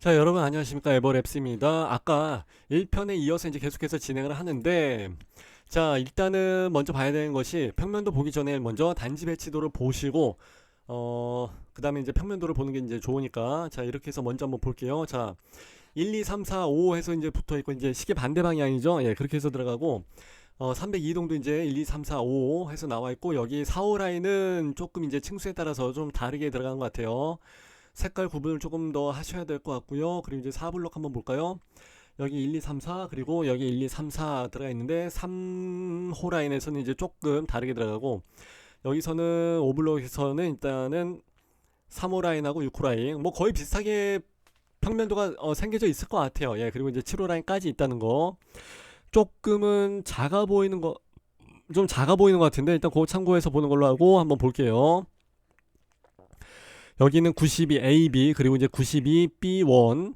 자, 여러분 안녕하십니까? 에버랩스입니다. 아까 1편에 이어서 이제 계속해서 진행을 하는데, 자, 일단은 먼저 봐야 되는 것이 평면도 보기 전에 먼저 단지 배치도를 보시고, 그 다음에 이제 평면도를 보는 게 이제 좋으니까, 자, 이렇게 해서 먼저 한번 볼게요. 자, 1, 2, 3, 4, 5 해서 이제 붙어 있고, 이제 시계 반대 방향이죠. 예, 그렇게 해서 들어가고, 302동도 이제 1, 2, 3, 4, 5 해서 나와 있고, 여기 4, 5 라인은 조금 이제 층수에 따라서 좀 다르게 들어간 것 같아요. 색깔 구분을 조금 더 하셔야 될 것 같고요. 그리고 이제 4블록 한번 볼까요? 여기 1, 2, 3, 4 그리고 여기 1, 2, 3, 4 들어가 있는데 3호 라인에서는 이제 조금 다르게 들어가고 여기서는 5블록에서는 일단은 3호 라인하고 6호 라인 뭐 거의 비슷하게 평면도가 생겨져 있을 것 같아요. 예, 그리고 이제 7호 라인까지 있다는 거 조금은 작아 보이는 거 좀 작아 보이는 것 같은데 일단 그거 참고해서 보는 걸로 하고 한번 볼게요. 여기는 92AB 그리고 이제 92B1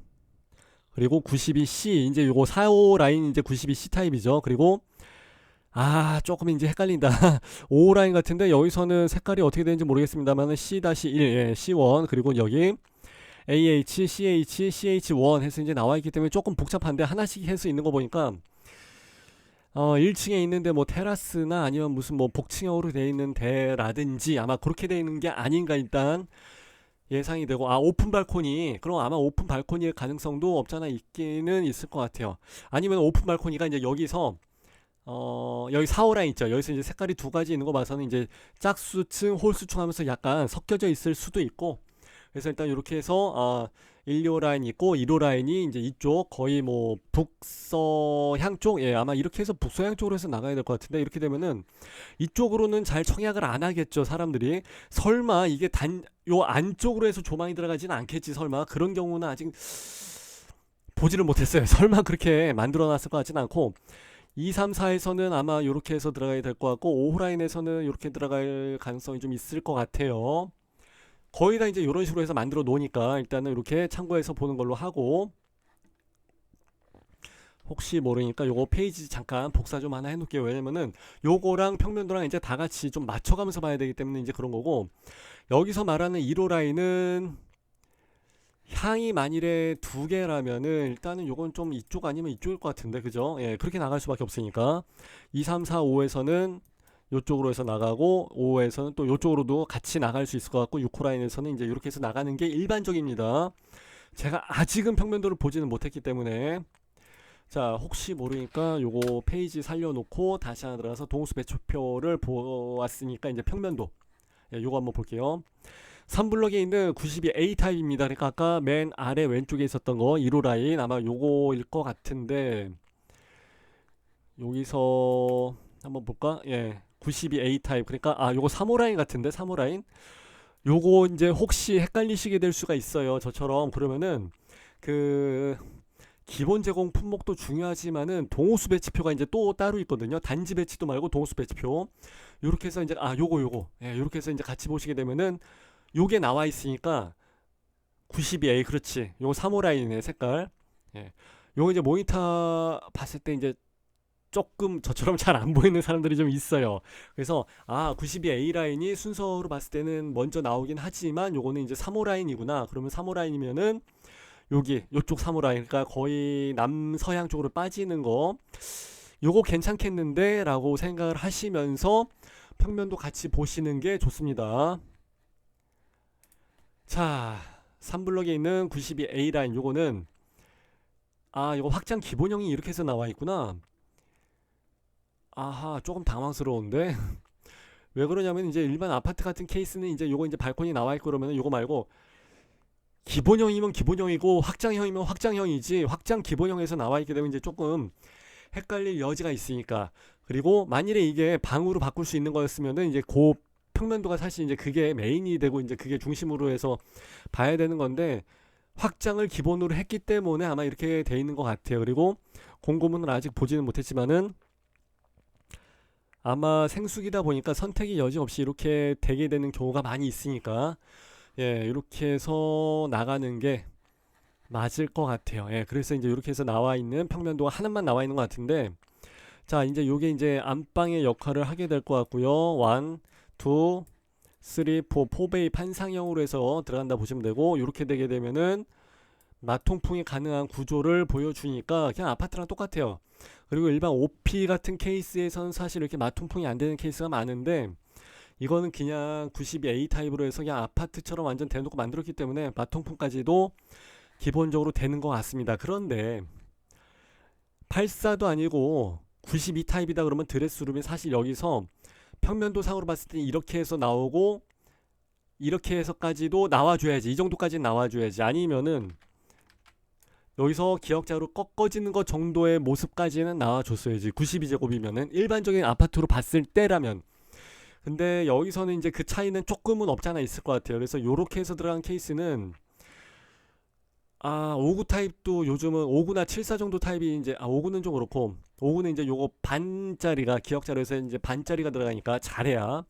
그리고 92C 이제 요거 45 라인 이제 92C 타입이죠. 그리고 조금 이제 헷갈린다. 5 라인 같은데 여기서는 색깔이 어떻게 되는지 모르겠습니다만은 C-1 예, C1 그리고 여기 AH, CH, CH1 해서 이제 나와 있기 때문에 조금 복잡한데 하나씩 해서 있는 거 보니까 1층에 있는데 뭐 테라스나 아니면 무슨 뭐 복층형으로 되어 있는 데라든지 아마 그렇게 되어 있는 게 아닌가 일단 예상이 되고 오픈 발코니 그럼 아마 오픈 발코니의 가능성도 없잖아 있기는 있을 것 같아요. 아니면 오픈 발코니가 이제 여기서 여기 4호라인 있죠. 여기서 이제 색깔이 두 가지 있는 거 봐서는 이제 짝수층 홀수층 하면서 약간 섞여져 있을 수도 있고 그래서 일단 이렇게 해서 1, 2호 라인이 있고 1호 라인이 이제 이쪽 거의 뭐 북서향 쪽 예 아마 이렇게 해서 북서향 쪽으로 해서 나가야 될 것 같은데 이렇게 되면은 이쪽으로는 잘 청약을 안 하겠죠 사람들이. 설마 이게 단 요 안쪽으로 해서 조망이 들어가지는 않겠지 설마. 그런 경우는 아직 보지를 못했어요. 설마 그렇게 만들어 놨을 것 같지는 않고 2, 3, 4에서는 아마 이렇게 해서 들어가야 될 것 같고 5호 라인에서는 이렇게 들어갈 가능성이 좀 있을 것 같아요. 거의 다 이제 이런 식으로 해서 만들어 놓으니까 일단은 이렇게 참고해서 보는 걸로 하고 혹시 모르니까 요거 페이지 잠깐 복사 좀 하나 해놓을게요. 왜냐면은 요거랑 평면도랑 이제 다 같이 좀 맞춰가면서 봐야 되기 때문에 이제 그런 거고 여기서 말하는 1호 라인은 향이 만일에 두 개라면은 일단은 요건 좀 이쪽 아니면 이쪽일 것 같은데 그죠? 예, 그렇게 나갈 수밖에 없으니까 2, 3, 4, 5에서는 요쪽으로 해서 나가고 5에서는 또 요쪽으로도 같이 나갈 수 있을 것 같고 6호 라인에서는 이제 이렇게 해서 나가는 게 일반적입니다. 제가 아직은 평면도를 보지는 못했기 때문에 자 혹시 모르니까 요거 페이지 살려놓고 다시 하나 들어가서 동수 배초표를 보았으니까 이제 평면도 요거 한번 볼게요. 3블럭에 있는 92A 타입입니다. 그러니까 아까 맨 아래 왼쪽에 있었던 거 1호 라인 아마 요거일 것 같은데 여기서 한번 볼까? 예. 92A 타입 그러니까 요거 3호 라인 같은데 3호 라인 요거 이제 혹시 헷갈리시게 될 수가 있어요. 저처럼 그러면은 그 기본 제공 품목도 중요하지만은 동호수 배치표가 이제 또 따로 있거든요. 단지 배치도 말고 동호수 배치표. 요렇게 해서 이제 요거 예, 요렇게 해서 이제 같이 보시게 되면은 요게 나와 있으니까 92A 그렇지. 요거 3호 라인의 색깔. 예. 요거 이제 모니터 봤을 때 이제 조금 저처럼 잘 안 보이는 사람들이 좀 있어요. 그래서 92A 라인이 순서로 봤을 때는 먼저 나오긴 하지만 요거는 이제 3호 라인이구나. 그러면 3호 라인이면은 여기 요쪽 3호 라인 그러니까 거의 남서양 쪽으로 빠지는 거 요거 괜찮겠는데 라고 생각을 하시면서 평면도 같이 보시는 게 좋습니다. 자 3블럭에 있는 92A 라인 요거는 요거 확장 기본형이 이렇게 해서 나와 있구나. 조금 당황스러운데 왜 그러냐면 이제 일반 아파트 같은 케이스는 이제 요거 이제 발코니 나와 있고 그러면 요거 말고 기본형이면 기본형이고 확장형이면 확장형이지 확장 기본형에서 나와 있게 되면 이제 조금 헷갈릴 여지가 있으니까. 그리고 만일에 이게 방으로 바꿀 수 있는 거였으면은 이제 고 평면도가 사실 이제 그게 메인이 되고 이제 그게 중심으로 해서 봐야 되는 건데 확장을 기본으로 했기 때문에 아마 이렇게 돼 있는 것 같아요. 그리고 공고문을 아직 보지는 못했지만은 아마 생수기다 보니까 선택이 여지없이 이렇게 되게 되는 경우가 많이 있으니까 예, 이렇게 해서 나가는 게 맞을 것 같아요. 예, 그래서 이제 이렇게 해서 나와 있는 평면도가 하나만 나와 있는 것 같은데 자 이제 요게 이제 안방의 역할을 하게 될 것 같고요. 1, 2, 3, 4, 4베이 판상형으로 해서 들어간다 보시면 되고 이렇게 되게 되면은 마통풍이 가능한 구조를 보여주니까 그냥 아파트랑 똑같아요. 그리고 일반 OP 같은 케이스에서는 사실 이렇게 마통풍이 안 되는 케이스가 많은데 이거는 그냥 92A 타입으로 해서 그냥 아파트처럼 완전 대놓고 만들었기 때문에 마통풍까지도 기본적으로 되는 것 같습니다. 그런데 84도 아니고 92 타입이다 그러면 드레스룸이 사실 여기서 평면도 상으로 봤을 때 이렇게 해서 나오고 이렇게 해서까지도 나와줘야지. 이 정도까지 나와줘야지. 아니면은 여기서 기역자로 꺾어지는 것 정도의 모습까지는 나와줬어야지. 92제곱이면은 일반적인 아파트로 봤을 때라면. 근데 여기서는 이제 그 차이는 조금은 없잖아 있을 것 같아요. 그래서 요렇게 해서 들어간 케이스는 59 타입도 요즘은 59나 74 정도 타입이 이제 59는 좀 그렇고 59는 이제 요거 반짜리가 기역자로 해서 이제 반짜리가 들어가니까 잘해야.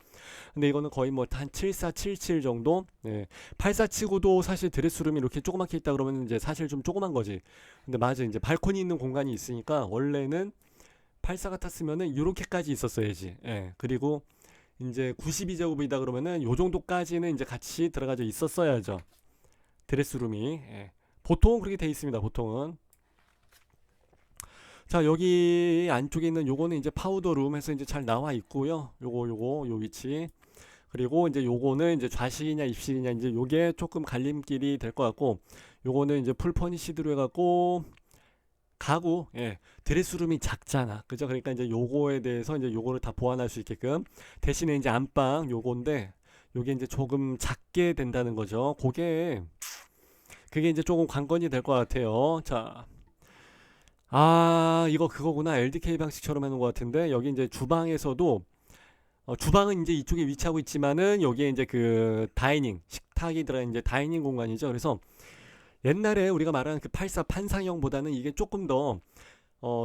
근데 이거는 거의 뭐 한 74, 77 정도. 네. 84 치고도 사실 드레스룸이 이렇게 조그맣게 있다 그러면 이제 사실 좀 조그만 거지. 근데 맞아 이제 발코니 있는 공간이 있으니까 원래는 84 같았으면은 이렇게까지 있었어야지. 예. 그리고 이제 92제곱이다 그러면은 요 정도까지는 이제 같이 들어가져 있었어야죠. 드레스룸이. 예. 보통 그렇게 돼 있습니다. 보통은. 자, 여기 안쪽에 있는 요거는 이제 파우더룸 해서 이제 잘 나와 있고요. 요거 요 위치. 그리고 이제 요거는 이제 좌식이냐 입식이냐 이제 요게 조금 갈림길이 될 것 같고 요거는 이제 풀 퍼니시드로 해갖고 가구, 예, 드레스룸이 작잖아. 그죠? 그러니까 이제 요거에 대해서 이제 요거를 다 보완할 수 있게끔 대신에 이제 안방 요건데 요게 이제 조금 작게 된다는 거죠. 그게 이제 조금 관건이 될 것 같아요. 자, 이거 그거구나. LDK 방식처럼 해놓은 것 같은데 여기 이제 주방에서도 주방은 이제 이쪽에 위치하고 있지만은 여기에 이제 그 다이닝 식탁이 들어간 이제 다이닝 공간이죠. 그래서 옛날에 우리가 말하는 그 84 판상형보다는 이게 조금 더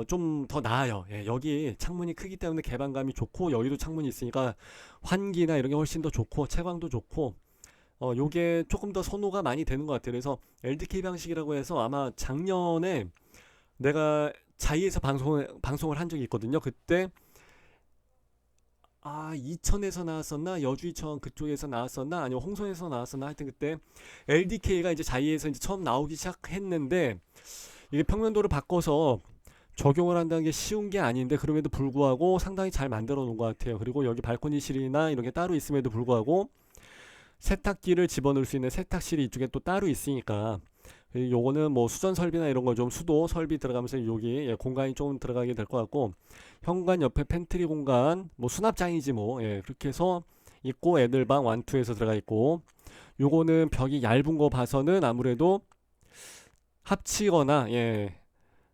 좀 더 나아요. 예, 여기 창문이 크기 때문에 개방감이 좋고 여기도 창문이 있으니까 환기나 이런 게 훨씬 더 좋고 채광도 좋고 요게 조금 더 선호가 많이 되는 것 같아요. 그래서 LDK 방식이라고 해서 아마 작년에 내가 자이에서 방송을 한 적이 있거든요. 그때 이천에서 나왔었나 여주이천 그쪽에서 나왔었나 아니면 홍성에서 나왔었나 하여튼 그때 LDK가 이제 자이에서 이제 처음 나오기 시작했는데 이게 평면도를 바꿔서 적용을 한다는 게 쉬운 게 아닌데 그럼에도 불구하고 상당히 잘 만들어 놓은 것 같아요. 그리고 여기 발코니실이나 이런 게 따로 있음에도 불구하고 세탁기를 집어넣을 수 있는 세탁실이 이쪽에 또 따로 있으니까 요거는 뭐 수전 설비나 이런 거 좀 수도 설비 들어가면서 여기 공간이 좀 들어가게 될 것 같고 현관 옆에 팬트리 공간 뭐 수납장이지 뭐 그렇게 해서 있고 애들 방 완투에서 들어가 있고 요거는 벽이 얇은 거 봐서는 아무래도 합치거나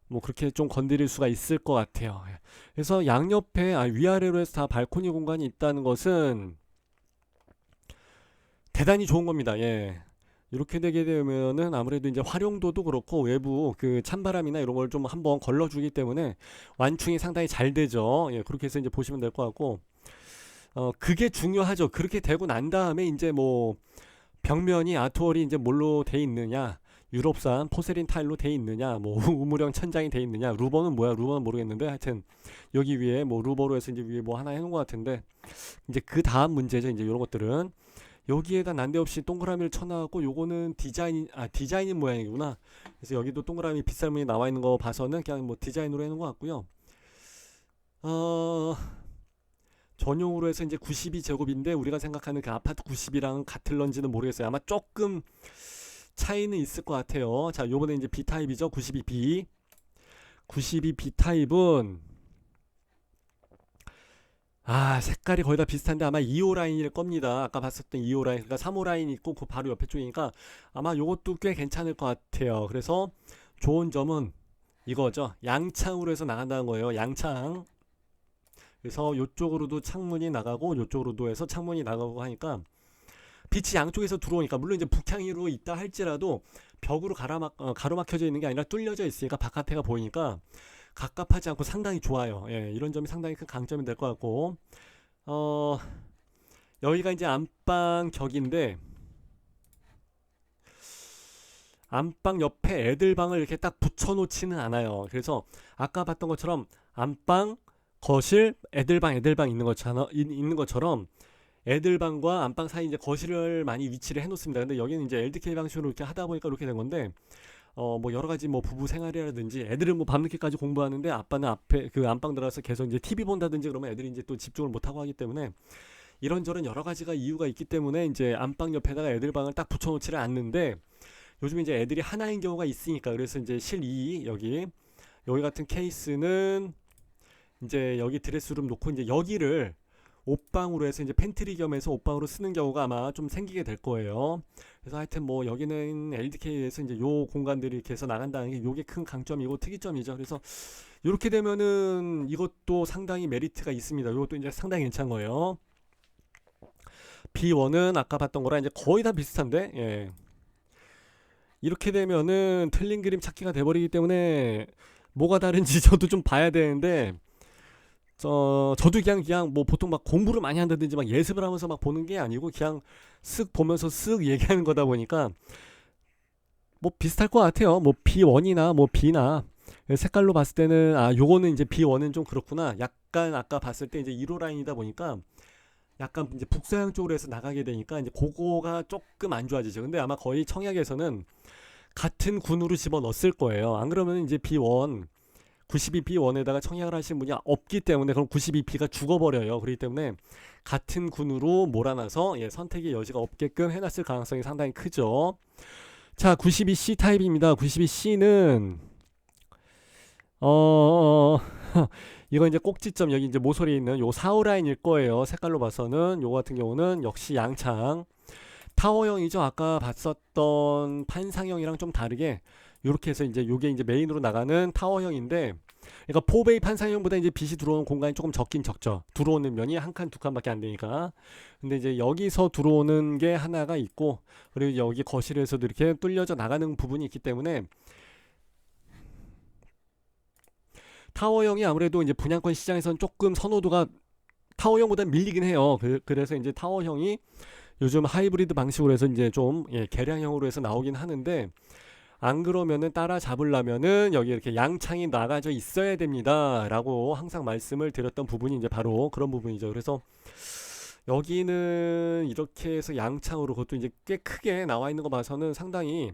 뭐 그렇게 좀 건드릴 수가 있을 것 같아요. 그래서 양옆에 위아래로 해서 다 발코니 공간이 있다는 것은 대단히 좋은 겁니다. 이렇게 되게 되면은 아무래도 이제 활용도도 그렇고 외부 그 찬바람이나 이런 걸 좀 한번 걸러주기 때문에 완충이 상당히 잘 되죠. 그렇게 해서 이제 보시면 될 것 같고 그게 중요하죠. 그렇게 되고 난 다음에 이제 뭐 벽면이 아트월이 이제 뭘로 돼 있느냐 유럽산 포세린 타일로 돼 있느냐 뭐 우물형 천장이 돼 있느냐 루버는 뭐야 루버는 모르겠는데 하여튼 여기 위에 뭐 루버로 해서 이제 위에 뭐 하나 해놓은 것 같은데 이제 그 다음 문제죠. 이제 이런 것들은 여기에다 난데없이 동그라미를 쳐놔갖고 요거는 디자인인 모양이구나. 그래서 여기도 동그라미 빗살무늬 나와 있는 거 봐서는 그냥 뭐 디자인으로 해놓은 것 같고요. 전용으로 해서 이제 92제곱인데 우리가 생각하는 그 아파트 90이랑 같을런지는 모르겠어요. 아마 조금 차이는 있을 것 같아요. 자, 요번에 이제 B타입이죠. 92B. 92B 타입은 색깔이 거의 다 비슷한데 아마 2호 라인일 겁니다. 아까 봤었던 2호 라인, 그러니까 3호 라인 있고 그 바로 옆에 쪽이니까 아마 요것도 꽤 괜찮을 것 같아요. 그래서 좋은 점은 이거죠. 양창으로 해서 나간다는 거예요. 양창. 그래서 요쪽으로도 창문이 나가고 요쪽으로도 해서 창문이 나가고 하니까 빛이 양쪽에서 들어오니까 물론 이제 북향으로 있다 할지라도 벽으로 가로막혀져 있는 게 아니라 뚫려져 있으니까 바깥에가 보이니까 갑갑하지 않고 상당히 좋아요. 이런 점이 상당히 큰 강점이 될 것 같고 여기가 이제 안방 격인데 안방 옆에 애들 방을 이렇게 딱 붙여놓지는 않아요. 그래서 아까 봤던 것처럼 안방, 거실, 애들 방 있는 것처럼 애들 방과 안방 사이 이제 거실을 많이 위치를 해놓습니다. 근데 여기는 이제 LDK 방식으로 이렇게 하다 보니까 이렇게 된 건데 뭐 여러 가지 뭐 부부 생활이라든지 애들은 뭐 밤늦게까지 공부하는데 아빠는 앞에 그 안방 들어가서 계속 이제 TV 본다든지 그러면 애들이 이제 또 집중을 못 하고 하기 때문에 이런저런 여러 가지가 이유가 있기 때문에 이제 안방 옆에다가 애들 방을 딱 붙여놓지를 않는데 요즘 이제 애들이 하나인 경우가 있으니까 그래서 이제 실이 여기 같은 케이스는 이제 여기 드레스룸 놓고 이제 여기를 옷방으로 해서 이제 팬트리 겸해서 옷방으로 쓰는 경우가 아마 좀 생기게 될 거예요. 그래서 하여튼 뭐 여기는 LDK에서 이제 요 공간들이 이렇게 해서 나간다는 게 요게 큰 강점이고 특이점이죠. 그래서 이렇게 되면은 이것도 상당히 메리트가 있습니다. 이것도 이제 상당히 괜찮은 거예요. B1은 아까 봤던 거랑 이제 거의 다 비슷한데, 예. 이렇게 되면은 틀린 그림 찾기가 돼버리기 때문에 뭐가 다른지 저도 좀 봐야 되는데, 저도 그냥 뭐 보통 막 공부를 많이 한다든지 막 예습을 하면서 막 보는 게 아니고 그냥 쓱 보면서 쓱 얘기하는 거다 보니까 뭐 비슷할 것 같아요. 뭐 B1이나 뭐 B나 색깔로 봤을 때는 아 요거는 이제 B1은 좀 그렇구나. 약간 아까 봤을 때 이제 1호 라인이다 보니까 약간 이제 북서양 쪽으로 해서 나가게 되니까 이제 그거가 조금 안 좋아지죠. 근데 아마 거의 청약에서는 같은 군으로 집어 넣었을 거예요. 안 그러면 이제 B1 92B1에다가 청약을 하신 분이 없기 때문에 그럼 92B가 죽어버려요. 그렇기 때문에 같은 군으로 몰아놔서 예, 선택의 여지가 없게끔 해놨을 가능성이 상당히 크죠. 자, 92C 타입입니다. 92C는 이거 이제 꼭지점 여기 이제 모서리에 있는 요 4호 라인일 거예요. 색깔로 봐서는 요거 같은 경우는 역시 양창 타워형이죠. 아까 봤었던 판상형이랑 좀 다르게 이렇게 해서 이제 요게 이제 메인으로 나가는 타워형인데 그러니까 포베이 판상형보다 이제 빛이 들어오는 공간이 조금 적긴 적죠. 들어오는 면이 한 칸, 두 칸밖에 안 되니까. 근데 이제 여기서 들어오는 게 하나가 있고 그리고 여기 거실에서도 이렇게 뚫려져 나가는 부분이 있기 때문에 타워형이 아무래도 이제 분양권 시장에서는 조금 선호도가 타워형보다 밀리긴 해요. 그래서 이제 타워형이 요즘 하이브리드 방식으로 해서 이제 좀 예, 개량형으로 해서 나오긴 하는데 안 그러면은 따라잡으려면은 여기 이렇게 양창이 나가져 있어야 됩니다 라고 항상 말씀을 드렸던 부분이 이제 바로 그런 부분이죠. 그래서 여기는 이렇게 해서 양창으로 그것도 이제 꽤 크게 나와 있는 거 봐서는 상당히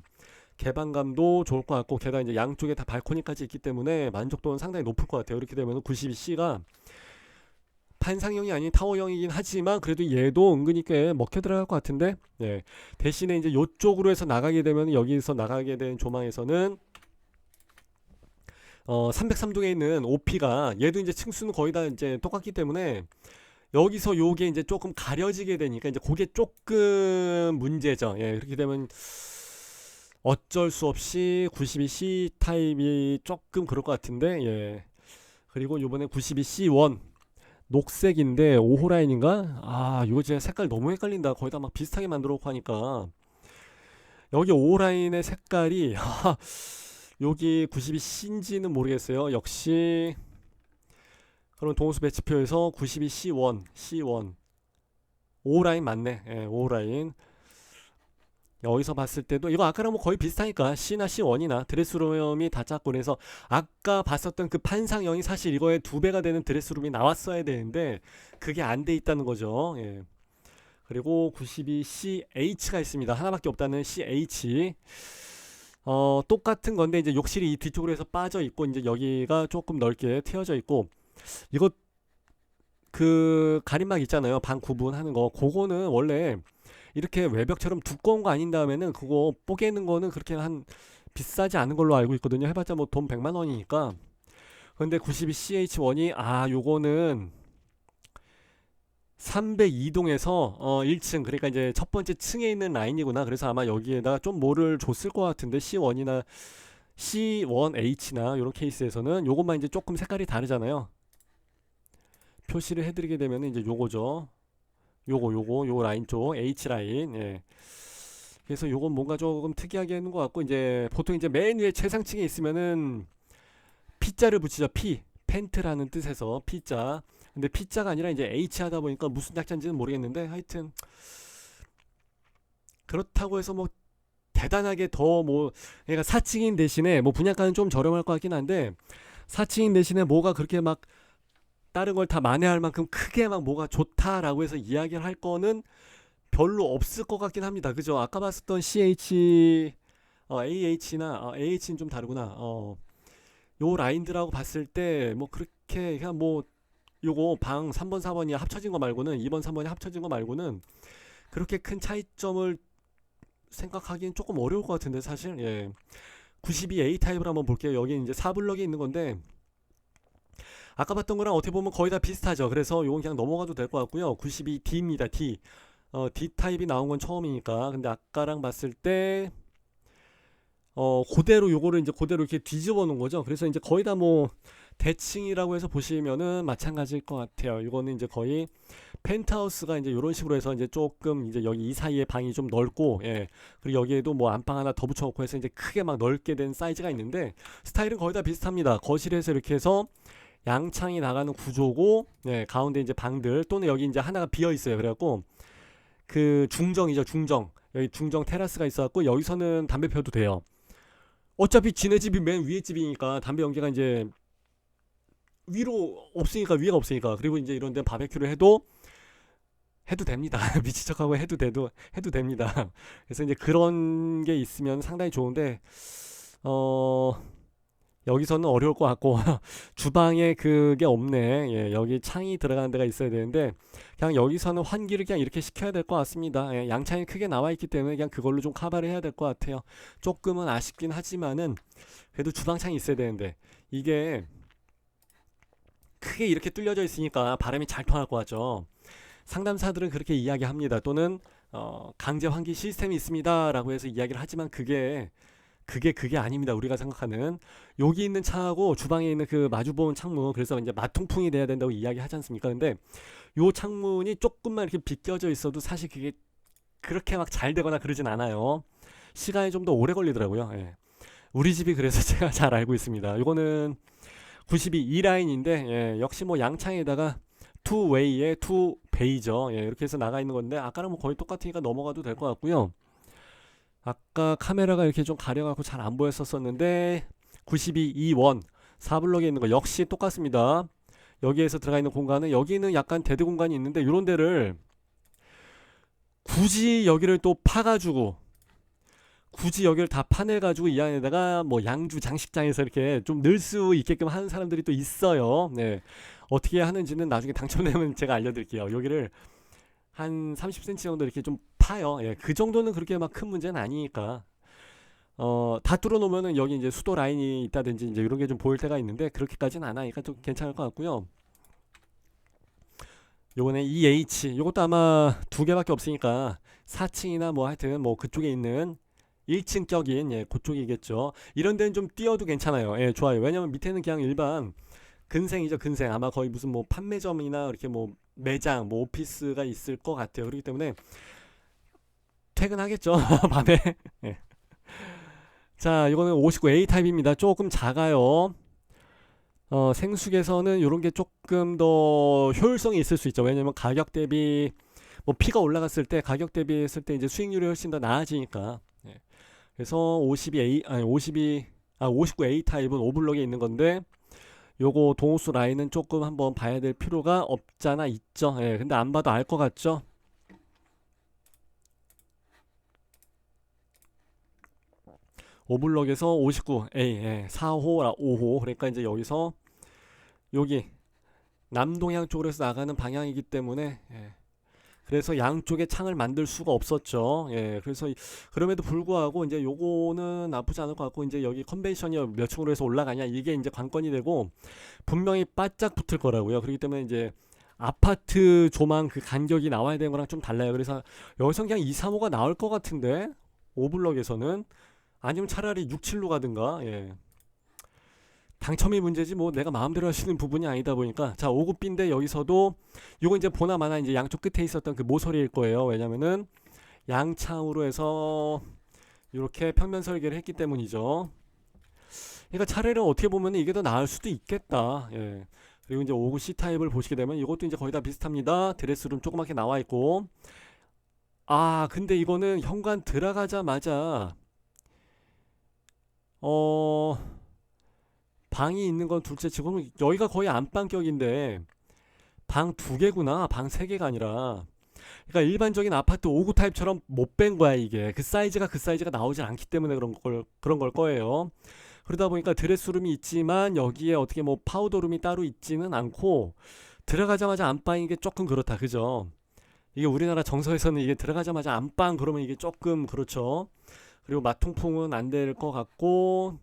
개방감도 좋을 것 같고 게다가 이제 양쪽에 다 발코니까지 있기 때문에 만족도는 상당히 높을 것 같아요. 이렇게 되면 92C가 판상형이 아닌 타워형이긴 하지만 그래도 얘도 은근히 꽤 먹혀 들어갈 것 같은데 네. 대신에 이제 요쪽으로 해서 나가게 되면 여기서 나가게 된 조망에서는 303동에 있는 OP가 얘도 이제 층수는 거의 다 이제 똑같기 때문에 여기서 요게 이제 조금 가려지게 되니까 이제 그게 조금 문제죠. 예, 그렇게 되면 어쩔 수 없이 92C 타입이 조금 그럴 것 같은데 예. 그리고 요번에 92C1 녹색인데 5호 라인인가? 아 이거 진짜 색깔 너무 헷갈린다. 거의 다 막 비슷하게 만들어 놓고 하니까 여기 5호 라인의 색깔이 여기 92C인지는 모르겠어요. 역시 그럼 동호수 배치표에서 92C1 5호 라인 맞네. 예, 5호 라인 여기서 봤을 때도 이거 아까랑 뭐 거의 비슷하니까 C나 C1이나 드레스룸이 다 작고 그래서 아까 봤었던 그 판상형이 사실 이거의 2배가 되는 드레스룸이 나왔어야 되는데 그게 안 돼 있다는 거죠. 예. 그리고 92CH가 있습니다. 하나밖에 없다는 CH. 똑같은 건데 이제 욕실이 이 뒤쪽으로 해서 빠져 있고 이제 여기가 조금 넓게 트여져 있고 이거 그 가림막 있잖아요. 방 구분하는 거. 그거는 원래 이렇게 외벽처럼 두꺼운 거 아닌 다음에는 그거 뽀개는 거는 그렇게 한 비싸지 않은 걸로 알고 있거든요. 해봤자 뭐 돈 100만 원이니까. 근데 92CH1이 요거는 302동에서 1층 그러니까 이제 첫 번째 층에 있는 라인이구나. 그래서 아마 여기에다 좀 뭐를 줬을 것 같은데 C1이나 C1H나 이런 케이스에서는 요것만 이제 조금 색깔이 다르잖아요. 표시를 해드리게 되면 이제 요거죠. 요 라인 쪽 H 라인. 예. 그래서 요건 뭔가 조금 특이하게 하는 것 같고 이제 보통 이제 맨 위에 최상층에 있으면은 P자를 붙이죠. 펜트라는 뜻에서 P자. 근데 P자가 아니라 이제 H 하다 보니까 무슨 약자인지는 모르겠는데 하여튼 그렇다고 해서 뭐 대단하게 더 뭐 그러니까 4층인 대신에 뭐 분양가는 좀 저렴할 것 같긴 한데 4층인 대신에 뭐가 그렇게 막 다른 걸 다 만회할 만큼 크게 막 뭐가 좋다라고 해서 이야기를 할 거는 별로 없을 것 같긴 합니다. 그죠? 아까 봤었던 CH AH는 좀 다르구나. 요 라인들하고 봤을 때 뭐 그렇게 그냥 뭐 요거 방 3번 4번이 합쳐진 거 말고는 2번 3번이 합쳐진 거 말고는 그렇게 큰 차이점을 생각하기엔 조금 어려울 것 같은데 사실. 예. 92A 타입을 한번 볼게요. 여기 이제 4블럭이 있는 건데 아까 봤던 거랑 어떻게 보면 거의 다 비슷하죠. 그래서 요건 그냥 넘어가도 될 것 같고요. 92D입니다. D. D 타입이 나온 건 처음이니까. 근데 아까랑 봤을 때 그대로 요거를 이제 그대로 이렇게 뒤집어 놓은 거죠. 그래서 이제 거의 다 뭐 대칭이라고 해서 보시면은 마찬가지일 것 같아요. 이거는 이제 거의 펜트하우스가 이제 이런 식으로 해서 이제 조금 이제 여기 이 사이에 방이 좀 넓고, 예. 그리고 여기에도 뭐 안방 하나 더 붙여놓고 해서 이제 크게 막 넓게 된 사이즈가 있는데 스타일은 거의 다 비슷합니다. 거실에서 이렇게 해서 양창이 나가는 구조고, 예. 가운데 이제 방들 또는 여기 이제 하나가 비어 있어요. 그래갖고 그 중정이죠, 중정. 여기 중정 테라스가 있어갖고 여기서는 담배 펴도 돼요. 어차피 지네 집이 맨 위에 집이니까 담배 연기가 이제 위로 없으니까 위가 없으니까 그리고 이제 이런 데 바베큐를 해도 됩니다. 미친 척하고 해도 됩니다. 그래서 이제 그런 게 있으면 상당히 좋은데 어 여기서는 어려울 것 같고 주방에 그게 없네. 예, 여기 창이 들어가는 데가 있어야 되는데 그냥 여기서는 환기를 그냥 이렇게 시켜야 될 것 같습니다. 예, 양창이 크게 나와 있기 때문에 그냥 그걸로 좀 커버를 해야 될 것 같아요. 조금은 아쉽긴 하지만은 그래도 주방창이 있어야 되는데 이게 크게 이렇게 뚫려져 있으니까 바람이 잘 통할 것 같죠. 상담사들은 그렇게 이야기합니다. 또는 강제 환기 시스템이 있습니다라고 해서 이야기를 하지만 그게 아닙니다. 우리가 생각하는 여기 있는 창하고 주방에 있는 그 마주보는 창문 그래서 이제 마통풍이 돼야 된다고 이야기하지 않습니까? 근데 요 창문이 조금만 이렇게 비껴져 있어도 사실 그게 그렇게 막 잘 되거나 그러진 않아요. 시간이 좀 더 오래 걸리더라고요. 예. 우리 집이 그래서 제가 잘 알고 있습니다. 요거는 92 E라인인데 예, 역시 뭐 양창에다가 투웨이에 투베이죠. 예, 이렇게 해서 나가 있는 건데 아까랑 뭐 거의 똑같으니까 넘어가도 될 것 같고요. 아까 카메라가 이렇게 좀 가려갖고 잘 안 보였었는데 92 E1 4블럭에 있는 거 역시 똑같습니다. 여기에서 들어가 있는 공간은 여기는 약간 대대 공간이 있는데 이런 데를 굳이 여기를 또 파가지고 굳이 여기를 다 파내가지고 이 안에다가 뭐 양주 장식장에서 이렇게 좀 넣을 수 있게끔 하는 사람들이 또 있어요. 네. 어떻게 하는지는 나중에 당첨되면 제가 알려드릴게요. 여기를 한 30cm 정도 이렇게 좀 파요. 예, 그 정도는 그렇게 막 큰 문제는 아니니까. 다 뚫어 놓으면은 여기 이제 수도 라인이 있다든지 이제 이런 게 좀 보일 때가 있는데 그렇게까지는 안 하니까 좀 괜찮을 것 같고요. 요번에 EH 요것도 아마 두 개밖에 없으니까 4층이나 뭐 하여튼 뭐 그쪽에 있는 1층격인 예, 그쪽이겠죠. 이런 데는 좀 띄어도 괜찮아요. 예, 좋아요. 왜냐면 밑에는 그냥 일반 근생이죠, 근생. 아마 거의 무슨 뭐 판매점이나 이렇게 뭐 매장, 뭐 오피스가 있을 것 같아요. 그렇기 때문에 퇴근하겠죠, 밤에. 예. 자, 이거는 59A 타입입니다. 조금 작아요. 생수기에서는 이런 게 조금 더 효율성이 있을 수 있죠. 왜냐면 가격 대비 뭐 피가 올라갔을 때 가격 대비했을 때 이제 수익률이 훨씬 더 나아지니까. 예. 그래서 52A 아니 59A 타입은 오블럭에 있는 건데 요거 동호수 라인은 조금 한번 봐야 될 필요가 없잖아 있죠. 예. 근데 안 봐도 알 것 같죠. 오블럭에서 59A 예. 4호 5호 그러니까 이제 여기서 여기 남동향 쪽으로 해서 나가는 방향이기 때문에 예. 그래서 양쪽에 창을 만들 수가 없었죠. 예, 그래서 그럼에도 불구하고 이제 요거는 나쁘지 않을 것 같고 이제 여기 컨벤션이 몇 층으로 해서 올라가냐 이게 이제 관건이 되고 분명히 바짝 붙을 거라고요. 그렇기 때문에 이제 아파트 조망 그 간격이 나와야 되는 거랑 좀 달라요. 그래서 여기서 그냥 2, 3호가 나올 것 같은데 5블럭에서는 아니면 차라리 6, 7로 가든가 예. 당첨이 문제지 뭐 내가 마음대로 할 수 있는 부분이 아니다 보니까 자 5구비인데 여기서도 요거 이제 보나마나 이제 양쪽 끝에 있었던 그 모서리일 거예요. 왜냐면은 양창으로 해서 이렇게 평면 설계를 했기 때문이죠. 그러니까 차라리 어떻게 보면 이게 더 나을 수도 있겠다. 예. 그리고 이제 5구 C 타입을 보시게 되면 이것도 이제 거의 다 비슷합니다. 드레스룸 조그맣게 나와 있고 아 근데 이거는 현관 들어가자마자 어 방이 있는 건 둘째치고 여기가 거의 안방격인데 방 두 개구나. 방 세 개가 아니라 그러니까 일반적인 아파트 5구 타입처럼 못 뺀 거야 이게. 그 사이즈가 나오질 않기 때문에 그런 걸 거예요. 그러다 보니까 드레스룸이 있지만 여기에 어떻게 뭐 파우더룸이 따로 있지는 않고 들어가자마자 안방인 게 조금 그렇다, 그죠? 이게 우리나라 정서에서는 이게 들어가자마자 안방 그러면 이게 조금 그렇죠. 그리고 마통풍은 안 될 것 같고,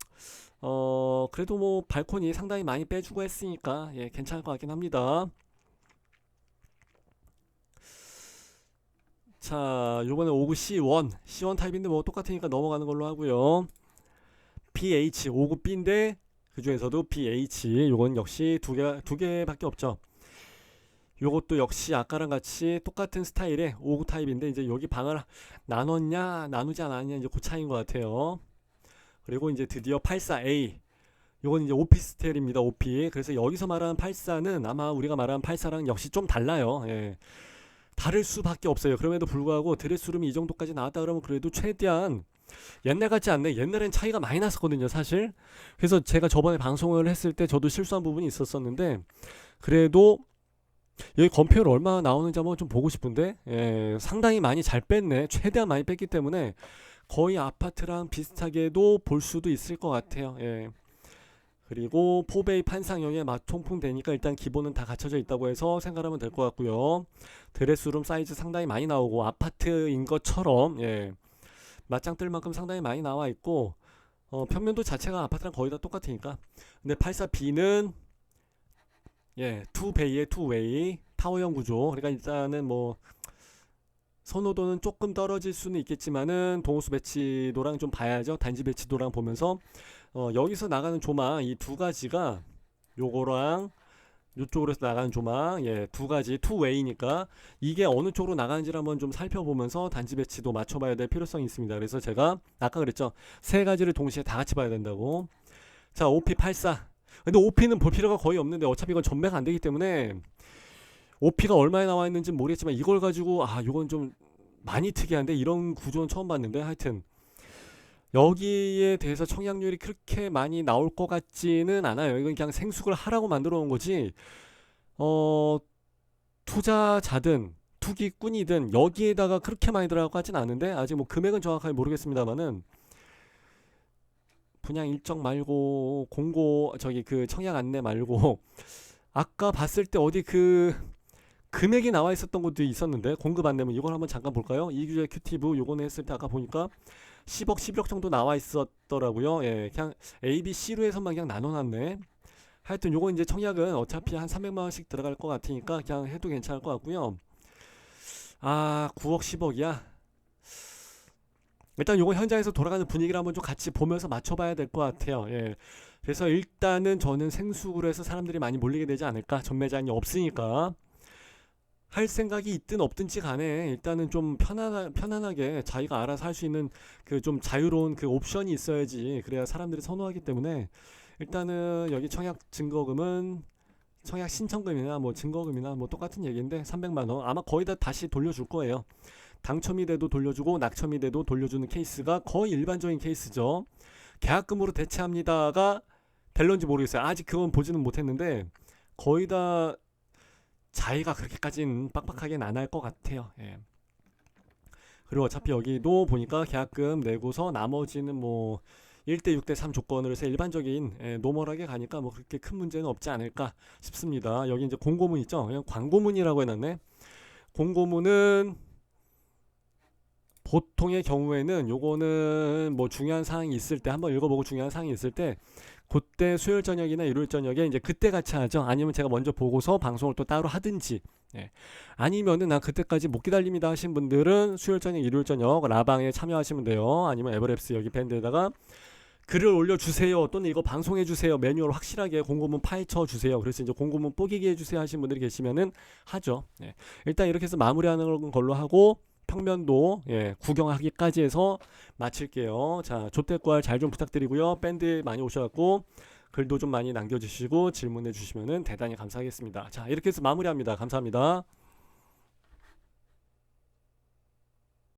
그래도 뭐 발코니 상당히 많이 빼주고 했으니까 예, 괜찮을 것 같긴 합니다. 자, 요번에 오구 C1 타입인데 뭐 똑같으니까 넘어가는 걸로 하고요. BH 5구 B인데 그 중에서도 BH 요건 역시 두 개밖에 없죠. 요것도 역시 아까랑 같이 똑같은 스타일의 5구 타입인데 이제 여기 방을 나눴냐 나누지 않았냐 이제 그 차이인 것 같아요. 그리고 이제 드디어 84A, 요건 이제 오피스텔입니다. 오피. 그래서 여기서 말하는 84는 아마 우리가 말하는 84랑 역시 좀 달라요. 예. 다를 수밖에 없어요. 그럼에도 불구하고 드레스룸이 이 정도까지 나왔다 그러면 그래도 최대한 옛날 같지 않네. 옛날엔 차이가 많이 났었거든요, 사실. 그래서 제가 저번에 방송을 했을 때 저도 실수한 부분이 있었었는데 그래도 여기 건폐율 얼마나 나오는지 한번 좀 보고 싶은데 예, 상당히 많이 잘 뺐네. 최대한 많이 뺐기 때문에 거의 아파트랑 비슷하게도 볼 수도 있을 것 같아요. 예. 그리고 포베이 판상형에 통풍 되니까 일단 기본은 다 갖춰져 있다고 해서 생각하면 될 것 같고요. 드레스룸 사이즈 상당히 많이 나오고 아파트인 것처럼 예, 맞짱 뜰 만큼 상당히 많이 나와 있고 평면도 자체가 아파트랑 거의 다 똑같으니까. 근데 84B는 예, 투베이의 투웨이 타워형 구조. 그러니까 일단은 뭐 선호도는 조금 떨어질 수는 있겠지만은 동호수 배치도랑 좀 봐야죠. 단지 배치도랑 보면서 여기서 나가는 조망 이 두 가지가 요거랑 이쪽으로 해서 나가는 조망 예, 두 가지 투웨이니까 이게 어느 쪽으로 나가는지를 한번 좀 살펴보면서 단지 배치도 맞춰봐야 될 필요성이 있습니다. 그래서 제가 아까 그랬죠. 세 가지를 동시에 다 같이 봐야 된다고. 자, OP84. 근데 OP는 볼 필요가 거의 없는데 어차피 이건 전매가 안 되기 때문에 OP가 얼마에 나와 있는지 모르겠지만 이걸 가지고 이건 좀 많이 특이한데 이런 구조는 처음 봤는데 하여튼 여기에 대해서 청약률이 그렇게 많이 나올 것 같지는 않아요. 이건 그냥 생숙을 하라고 만들어 놓은 거지. 어, 투자자든 투기꾼이든 여기에다가 그렇게 많이 들어갈 것 같지는 않은데 아직 뭐 금액은 정확하게 모르겠습니다만은 분양 일정 말고 공고 저기 그 청약 안내 말고 아까 봤을 때 어디 그 금액이 나와 있었던 것도 있었는데 공급 안내문 이걸 한번 잠깐 볼까요? 이규제 큐티브 요거는 했을 때 아까 보니까 10억 11억 정도 나와 있었더라고요. 예, 그냥 A, B, C로 해서만 그냥 나눠놨네. 하여튼 요거 이제 청약은 어차피 한 300만 원씩 들어갈 것 같으니까 그냥 해도 괜찮을 것 같고요. 9억 10억이야. 일단 요거 현장에서 돌아가는 분위기를 한번 좀 같이 보면서 맞춰봐야 될 것 같아요. 예. 그래서 일단은 저는 생수로 해서 사람들이 많이 몰리게 되지 않을까. 전매장이 없으니까. 할 생각이 있든 없든지 간에 일단은 좀 편안하게 자기가 알아서 할 수 있는 그 좀 자유로운 그 옵션이 있어야지 그래야 사람들이 선호하기 때문에 일단은 여기 청약 신청금이나 뭐 증거금이나 뭐 똑같은 얘기인데 300만 원 아마 거의 다 다시 돌려줄 거예요. 당첨이 돼도 돌려주고 낙첨이 돼도 돌려주는 케이스가 거의 일반적인 케이스죠. 계약금으로 대체합니다가 될런지 모르겠어요. 아직 그건 보지는 못했는데 거의 다 자기가 그렇게까지는 빡빡하게는 안 할 것 같아요. 예. 그리고 어차피 여기도 보니까 계약금 내고서 나머지는 뭐 1대 6대 3 조건으로 해서 일반적인 노멀하게 가니까 뭐 그렇게 큰 문제는 없지 않을까 싶습니다. 여기 이제 공고문 있죠. 그냥 광고문이라고 해놨네. 공고문은 보통의 경우에는 요거는 뭐 중요한 사항이 있을 때 한번 읽어보고 중요한 사항이 있을 때 그때 수요일 저녁이나 일요일 저녁에 이제 그때 같이 하죠. 아니면 제가 먼저 보고서 방송을 또 따로 하든지 예. 아니면은 나 그때까지 못 기다립니다 하신 분들은 수요일 저녁 일요일 저녁 라방에 참여하시면 돼요. 아니면 에버랩스 여기 밴드에다가 글을 올려주세요 또는 이거 방송해주세요 매뉴얼 확실하게 공고문 파헤쳐 주세요. 그래서 이제 공고문 뽀개기 해주세요 하신 분들이 계시면은 하죠. 예. 일단 이렇게 해서 마무리하는 걸로 하고 평면도 예, 구경하기까지 해서 마칠게요. 자, 조태꿀 잘 좀 부탁드리고요. 밴드 많이 오셔갖고 글도 좀 많이 남겨주시고 질문해 주시면은 대단히 감사하겠습니다. 자, 이렇게 해서 마무리합니다. 감사합니다.